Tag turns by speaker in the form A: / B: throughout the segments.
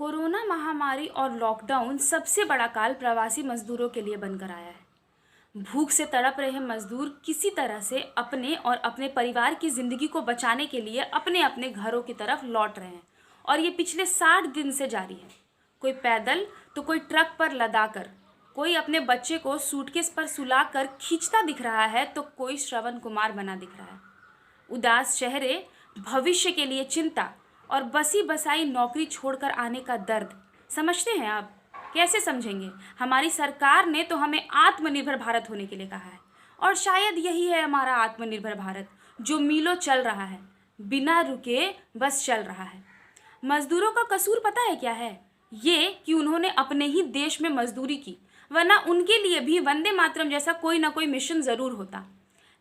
A: Corona महामारी और lockdown सबसे बड़ा काल प्रवासी मजदूरों के लिए बनकर आया है। भूख से तड़प रहे मजदूर किसी तरह से अपने और अपने परिवार की जिंदगी को बचाने के लिए अपने अपने घरों की तरफ लौट रहे हैं और ये पिछले 60 दिन से जारी है। कोई पैदल तो कोई ट्रक पर लदा कर, कोई अपने बच्चे को सूटकेस पर सुलाकर खींचता दिख रहा है तो कोई श्रवण कुमार बना दिख रहा है। उदास चेहरे, भविष्य के लिए चिंता और बसी बसाई नौकरी छोड़कर आने का दर्द समझते हैं आप? कैसे समझेंगे? हमारी सरकार ने तो हमें आत्मनिर्भर भारत होने के लिए कहा है और शायद यही है हमारा आत्मनिर्भर भारत, जो मीलों चल रहा है, बिना रुके बस चल रहा है। मजदूरों का कसूर पता है क्या है? ये कि उन्होंने अपने ही देश में मजदूरी की, वरना उनके लिए भी वंदे मातरम जैसा कोई ना कोई मिशन ज़रूर होता।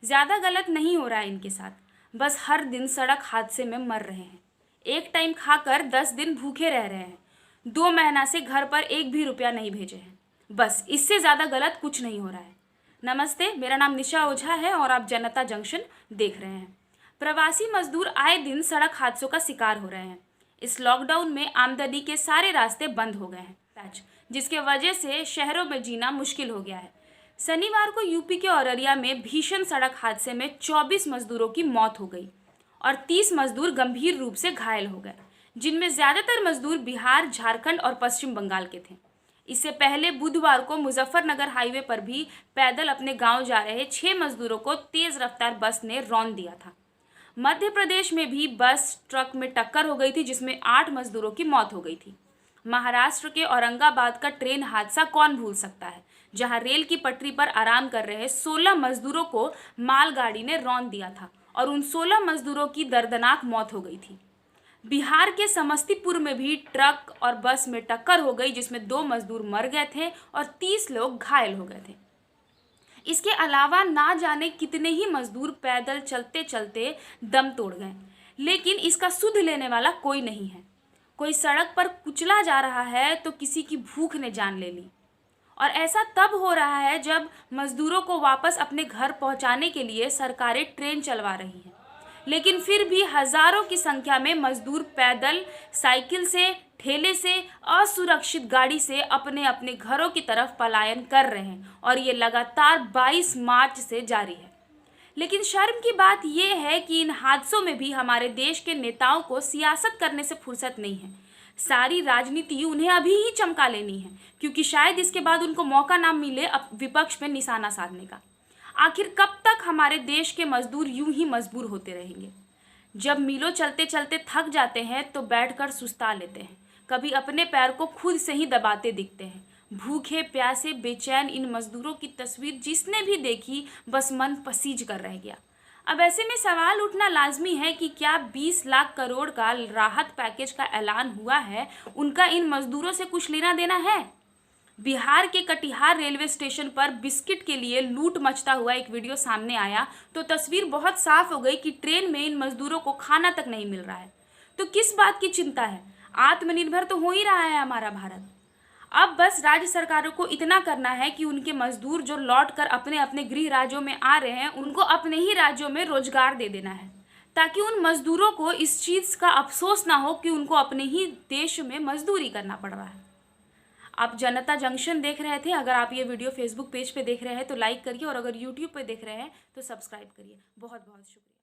A: ज़्यादा गलत नहीं हो रहा है इनके साथ, बस हर दिन सड़क हादसे में मर रहे हैं। एक टाइम खाकर 10 दिन भूखे रह रहे हैं। 2 महीना से घर पर एक भी रुपया नहीं भेजे हैं। बस इससे ज़्यादा गलत कुछ नहीं हो रहा है। नमस्ते, मेरा नाम निशा ओझा है और आप जनता जंक्शन देख रहे हैं। प्रवासी मजदूर आए दिन सड़क हादसों का शिकार हो रहे हैं। इस लॉकडाउन में आमदनी के सारे रास्ते बंद हो गए हैं, जिसके वजह से शहरों में जीना मुश्किल हो गया है। शनिवार को यूपी के औरैया में भीषण सड़क हादसे में 24 मजदूरों की मौत हो गई और 30 मजदूर गंभीर रूप से घायल हो गए, जिनमें ज़्यादातर मजदूर बिहार, झारखंड और पश्चिम बंगाल के थे। इससे पहले बुधवार को मुजफ्फरनगर हाईवे पर भी पैदल अपने गांव जा रहे 6 मजदूरों को तेज रफ्तार बस ने रौंद दिया था। मध्य प्रदेश में भी बस ट्रक में टक्कर हो गई थी, जिसमें 8 मजदूरों की मौत हो गई थी। महाराष्ट्र के औरंगाबाद का ट्रेन हादसा कौन भूल सकता है, जहां रेल की पटरी पर आराम कर रहे 16 मजदूरों को मालगाड़ी ने रौंद दिया था और उन 16 मजदूरों की दर्दनाक मौत हो गई थी। बिहार के समस्तीपुर में भी ट्रक और बस में टक्कर हो गई, जिसमें 2 मजदूर मर गए थे और 30 लोग घायल हो गए थे। इसके अलावा ना जाने कितने ही मजदूर पैदल चलते चलते दम तोड़ गए, लेकिन इसका सुध लेने वाला कोई नहीं है। कोई सड़क पर कुचला जा रहा है तो किसी की भूख ने जान ले ली, और ऐसा तब हो रहा है जब मजदूरों को वापस अपने घर पहुंचाने के लिए सरकारें ट्रेन चलवा रही हैं। लेकिन फिर भी हजारों की संख्या में मजदूर पैदल, साइकिल से, ठेले से, असुरक्षित गाड़ी से अपने अपने घरों की तरफ पलायन कर रहे हैं और ये लगातार 22 मार्च से जारी है। लेकिन शर्म की बात यह है कि इन हादसों में भी हमारे देश के नेताओं को सियासत करने से फुर्सत नहीं है। सारी राजनीति उन्हें अभी ही चमका लेनी है, क्योंकि शायद इसके बाद उनको मौका ना मिले अब विपक्ष में निशाना साधने का। आखिर कब तक हमारे देश के मजदूर यूं ही मजबूर होते रहेंगे? जब मीलों चलते चलते थक जाते हैं तो बैठकर सुस्ता लेते हैं, कभी अपने पैर को खुद से ही दबाते दिखते हैं। भूखे प्यासे बेचैन इन मजदूरों की तस्वीर जिसने भी देखी बस मन पसीज कर रह गया। अब ऐसे में सवाल उठना लाजमी है कि क्या 20 लाख करोड़ का राहत पैकेज का ऐलान हुआ है, उनका इन मजदूरों से कुछ लेना देना है? बिहार के कटिहार रेलवे स्टेशन पर बिस्किट के लिए लूट मचता हुआ एक वीडियो सामने आया तो तस्वीर बहुत साफ हो गई कि ट्रेन में इन मजदूरों को खाना तक नहीं मिल रहा है। तो किस बात की चिंता है? आत्मनिर्भर तो हो ही रहा है हमारा भारत। अब बस राज्य सरकारों को इतना करना है कि उनके मजदूर जो लौट कर अपने अपने गृह राज्यों में आ रहे हैं, उनको अपने ही राज्यों में रोजगार दे देना है, ताकि उन मजदूरों को इस चीज़ का अफसोस ना हो कि उनको अपने ही देश में मजदूरी करना पड़ रहा है। आप जनता जंक्शन देख रहे थे। अगर आप ये वीडियो फेसबुक पेज पे देख रहे हैं तो लाइक करिए, और अगर यूट्यूब पे देख रहे हैं तो सब्सक्राइब करिए। बहुत बहुत शुक्रिया।